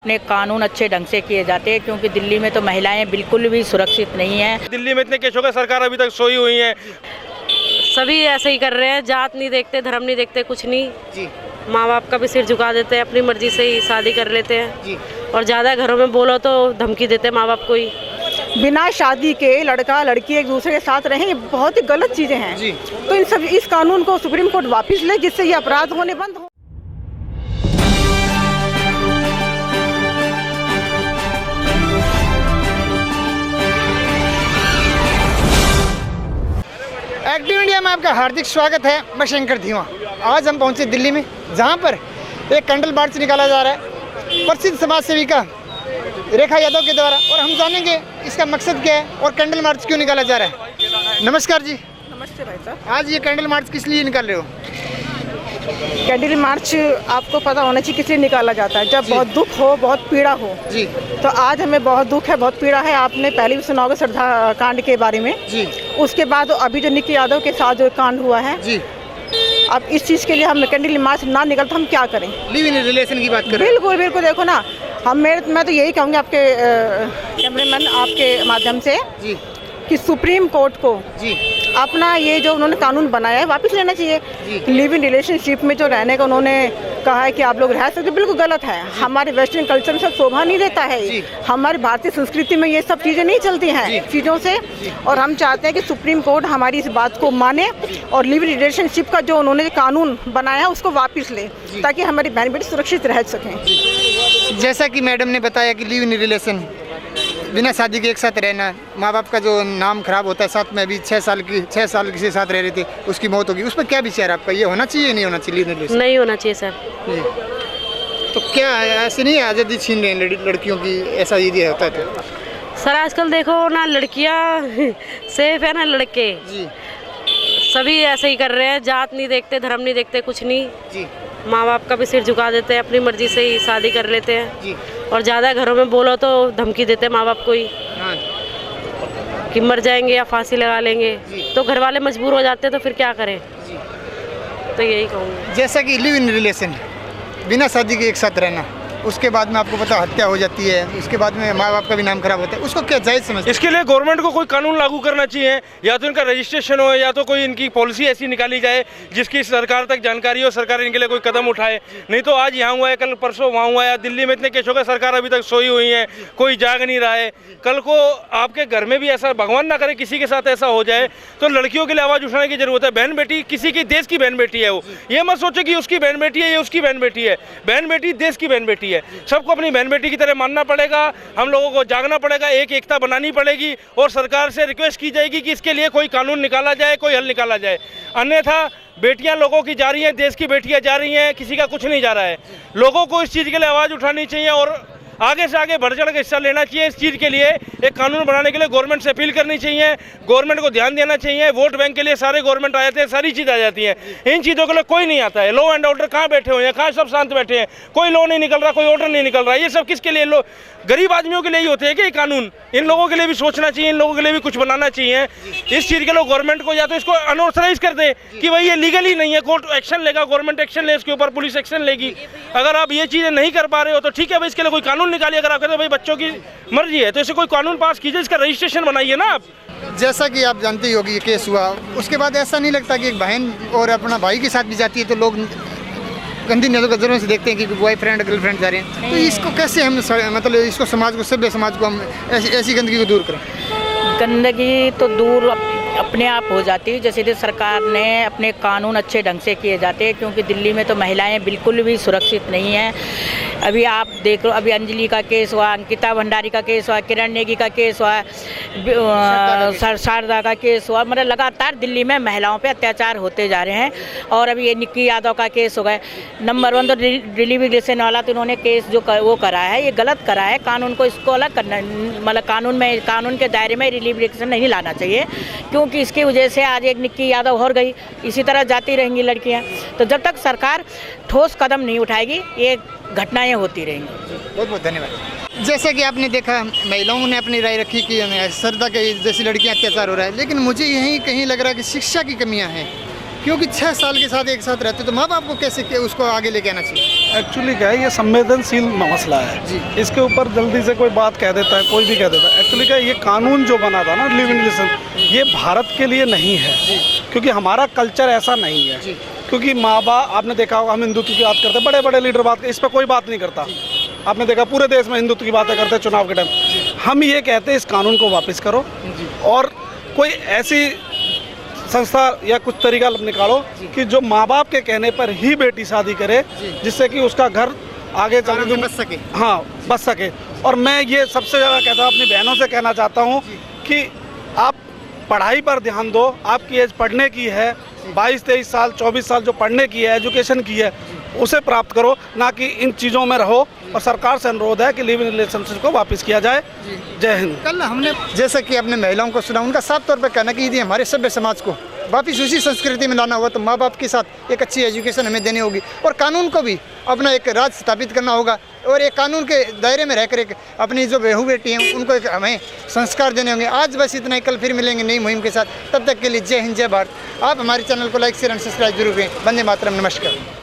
अपने कानून अच्छे ढंग से किए जाते हैं, क्योंकि दिल्ली में तो महिलाएं बिल्कुल भी सुरक्षित नहीं हैं। दिल्ली में इतने केस हो गए, सरकार अभी तक सोई हुई है। सभी ऐसे ही कर रहे हैं, जात नहीं देखते, धर्म नहीं देखते, कुछ नहीं जी। माँ बाप का भी सिर झुका देते हैं, अपनी मर्जी से ही शादी कर लेते हैं जी। और ज़्यादा घरों में बोलो तो धमकी देते हैं माँ बाप को ही। बिना शादी के लड़का लड़की एक दूसरे के साथ रहें, ये बहुत ही गलत चीज़ें हैं। जी। तो इस कानून को सुप्रीम कोर्ट वापस ले, जिससे ये अपराध होने बंद हो। एक्टिव इंडिया में आपका हार्दिक स्वागत है। मैं शंकर धीमा। आज हम पहुंचे दिल्ली में, जहां पर एक कैंडल मार्च निकाला जा रहा है प्रसिद्ध समाज सेविका रेखा यादव के द्वारा, और हम जानेंगे इसका मकसद क्या है और कैंडल मार्च क्यों निकाला जा रहा है। नमस्कार जी। नमस्ते भाई साहब। आज ये कैंडल मार्च किस लिए निकाल रहे हो? कैंडल मार्च आपको पता होना चाहिए किस लिए निकाला जाता है। जब बहुत दुख हो, बहुत पीड़ा हो जी। तो आज हमें बहुत दुख है, बहुत पीड़ा है। आपने पहले भी सुना होगा श्रद्धा कांड के बारे में जी। उसके बाद अभी जो निकी यादव के साथ जो कांड हुआ है जी। अब इस चीज़ के लिए हम कैंडल मार्च ना निकल तो हम क्या करें? लिव इन रिलेशन की बात कर रहे हैं। बिल्कुल बिल्कुल। देखो ना, मैं तो यही कहूँगी आपके कैमरेमैन आपके माध्यम से जी कि सुप्रीम कोर्ट को जी अपना ये जो उन्होंने कानून बनाया है वापस लेना चाहिए। लिव इन रिलेशनशिप में जो रहने का उन्होंने कहा है कि आप लोग रह सकते, बिल्कुल गलत है। हमारे वेस्टर्न कल्चर में सब शोभा नहीं देता है। हमारी भारतीय संस्कृति में ये सब चीज़ें नहीं चलती हैं चीज़ों से, और हम चाहते हैं कि सुप्रीम कोर्ट हमारी इस बात को माने और लिव इन रिलेशनशिप का जो उन्होंने कानून बनाया उसको वापस ले, ताकि हमारी बहन बेटी सुरक्षित रह सकें। जैसा कि मैडम ने बताया कि लिव इन रिलेशन बिना शादी के एक साथ रहना, माँ बाप का जो नाम खराब होता है, साथ में अभी 6 साल किसी के साथ रह रही थी, उसकी मौत होगी, उस पर क्या विचार आपका? ये होना चाहिए नहीं होना चाहिए? नहीं होना चाहिए सर। तो क्या ऐसे नहीं आज़ादी छीन रहे हैं लड़कियों की, ऐसा यदि होता है तो? सर आजकल देखो ना, लड़कियां सेफ है ना लड़के। जी। सभी ऐसे ही कर रहे हैं, जात नहीं देखते, धर्म नहीं देखते, कुछ नहीं जी। माँ बाप का भी सिर झुका देते हैं, अपनी मर्जी से ही शादी कर लेते हैं जी। और ज़्यादा घरों में बोलो तो धमकी देते हैं माँ बाप को ही। हाँ। कि मर जाएंगे या फांसी लगा लेंगे, तो घर वाले मजबूर हो जाते हैं, तो फिर क्या करें? जी। तो यही कहूँगी। जैसा कि लिव इन रिलेशन बिना शादी के एक साथ रहना, उसके बाद में आपको पता हत्या हो जाती है, उसके बाद में माँ बाप का भी नाम खराब होता है, उसको क्या जायज़ समझते हैं? इसके लिए गवर्नमेंट को कोई कानून लागू करना चाहिए, या तो इनका रजिस्ट्रेशन हो, या तो कोई इनकी पॉलिसी ऐसी निकाली जाए जिसकी सरकार तक जानकारी हो, सरकार इनके लिए कोई कदम उठाए। नहीं तो आज यहाँ हुआ है, कल परसों वहाँ हुआ है, दिल्ली में इतने केस हो गए, सरकार अभी तक सोई हुई है, कोई जाग नहीं रहा है। कल को आपके घर में भी ऐसा, भगवान ना करे किसी के साथ ऐसा हो जाए, तो लड़कियों के लिए आवाज़ उठाने की जरूरत है। बहन बेटी किसी की देश की बहन बेटी है, वो ये मत सोचो कि उसकी बहन बेटी है, ये उसकी बहन बेटी है। बहन बेटी देश की बहन बेटी है, सबको अपनी बहन बेटी की तरह मानना पड़ेगा। हम लोगों को जागना पड़ेगा, एक एकता बनानी पड़ेगी, और सरकार से रिक्वेस्ट की जाएगी कि इसके लिए कोई कानून निकाला जाए, कोई हल निकाला जाए। अन्यथा बेटियां लोगों की जा रही हैं, देश की बेटियां जा रही हैं, किसी का कुछ नहीं जा रहा है। लोगों को इस चीज़ के लिए आवाज़ उठानी चाहिए और आगे से आगे बढ़ चढ़ के हिस्सा लेना चाहिए। इस चीज़ के लिए एक कानून बनाने के लिए गवर्नमेंट से अपील करनी चाहिए, गवर्नमेंट को ध्यान देना चाहिए। वोट बैंक के लिए सारे गवर्नमेंट आ जाते हैं, सारी चीज़ आ जाती है, इन चीज़ों के लिए कोई नहीं आता है। लॉ एंड ऑर्डर कहाँ बैठे हुए हैं? कहाँ सब शांत बैठे हैं? कोई लॉ नहीं निकल रहा, कोई ऑर्डर नहीं निकल रहा। ये सब किसके लिए? लोग गरीब आदमियों के लिए ही होते हैं कि ये कानून? इन लोगों के लिए भी सोचना चाहिए, इन लोगों के लिए भी कुछ बनाना चाहिए। इस चीज़ के लिए गवर्नमेंट को या तो इसको अनऑथराइज कर दे कि भाई ये लीगल ही नहीं है, कोर्ट एक्शन लेगा, गवर्नमेंट एक्शन ले, इसके ऊपर पुलिस एक्शन लेगी। अगर आप ये चीज़ें नहीं कर पा रहे हो तो ठीक है भाई, इसके लिए कोई कानून निकालिए। अगर आप कहते हो भाई बच्चों की मर्जी है, तो इसे कोई कानून पास कीजिए, इसका रजिस्ट्रेशन बनाइए ना आप। जैसा कि आप जानते ही होगी, ये केस हुआ, उसके बाद ऐसा नहीं लगता कि एक बहन और अपना भाई के साथ भी जाती है तो लोग गंदी नजरों से देखते हैं कि बॉयफ्रेंड गर्लफ्रेंड जा रहे हैं? तो इसको कैसे हम मतलब इसको समाज को, सभ्य समाज को हम ऐसी गंदगी को दूर करें? गंदगी तो दूर अपने आप हो जाती है, जैसे सरकार ने अपने कानून अच्छे ढंग से किए जाते हैं, क्योंकि दिल्ली में तो महिलाएं बिल्कुल भी सुरक्षित नहीं हैं। अभी आप देख लो, अभी अंजलि का केस हुआ, अंकिता भंडारी का केस हुआ, किरण नेगी का केस हुआ, शारदा का केस हुआ। मतलब लगातार दिल्ली में महिलाओं पे अत्याचार होते जा रहे हैं। और अभी ये निक्की यादव का केस हो गया। नंबर 1 तो रिलीविंग वाला तो इन्होंने केस जो वो करा है, ये गलत करा है। कानून को इसको अलग करना, मतलब कानून के दायरे में रिलीविंग नहीं लाना चाहिए, क्योंकि इसकी वजह से आज एक निक्की यादव और गई, इसी तरह जाती रहेंगी लड़कियां। तो जब तक सरकार ठोस कदम नहीं उठाएगी, ये घटनाएं होती रहेंगी। बहुत बहुत धन्यवाद। जैसा कि आपने देखा, महिलाओं ने अपनी राय रखी कि श्रद्धा के जैसी लड़कियां अत्याचार हो रहा है, लेकिन मुझे यही कहीं लग रहा है कि शिक्षा की कमियां हैं। क्योंकि 6 साल के साथ एक साथ रहते तो माँ बाप को कैसे उसको आगे लेके आना चाहिए? एक्चुअली क्या है, ये संवेदनशील मसला है, इसके ऊपर जल्दी से कोई बात कह देता है, कोई भी कह देता है। एक्चुअली क्या है, ये कानून जो बना था ना लिव इन रिलेशन, ये भारत के लिए नहीं है, क्योंकि हमारा कल्चर ऐसा नहीं है। क्योंकि माँ बाप, आपने देखा होगा हम हिंदुत्व की बात करते हैं, बड़े बड़े लीडर बात, इस पर कोई बात नहीं करता। आपने देखा पूरे देश में हिंदुत्व की बातें करते हैं चुनाव के टाइम। हम ये कहते हैं इस कानून को वापस करो और कोई ऐसी संस्था या कुछ तरीका निकालो कि जो माँ बाप के कहने पर ही बेटी शादी करे, जिससे कि उसका घर आगे चल के बच सके। हाँ, बच सके। और मैं ये सबसे ज़्यादा कहता हूँ, अपनी बहनों से कहना चाहता हूँ कि आप पढ़ाई पर ध्यान दो। आपकी एज पढ़ने की है, 22-23 साल 24 साल जो पढ़ने की है, एजुकेशन की है, उसे प्राप्त करो, ना कि इन चीज़ों में रहो। और सरकार से अनुरोध है कि लिव इन रिलेशनशिप को वापस किया जाए। जय हिंद। कल हमने जैसा कि अपने महिलाओं को सुना, उनका साफ तौर पर कहना कि यदि हमारे सभ्य समाज को वापिस उसी संस्कृति में लाना होगा तो माँ बाप के साथ एक अच्छी एजुकेशन हमें देनी होगी और कानून को भी अपना एक राज स्थापित करना होगा और एक कानून के दायरे में रहकर एक अपनी जो बहू बेटी हैं उनको एक हमें संस्कार देने होंगे। आज बस इतना ही, कल फिर मिलेंगे नई मुहिम के साथ। तब तक के लिए जय हिंद, जय भारत। आप हमारे चैनल को लाइक शेयर एंड सब्सक्राइब जरूर करें। वंदे मातरम। नमस्कार।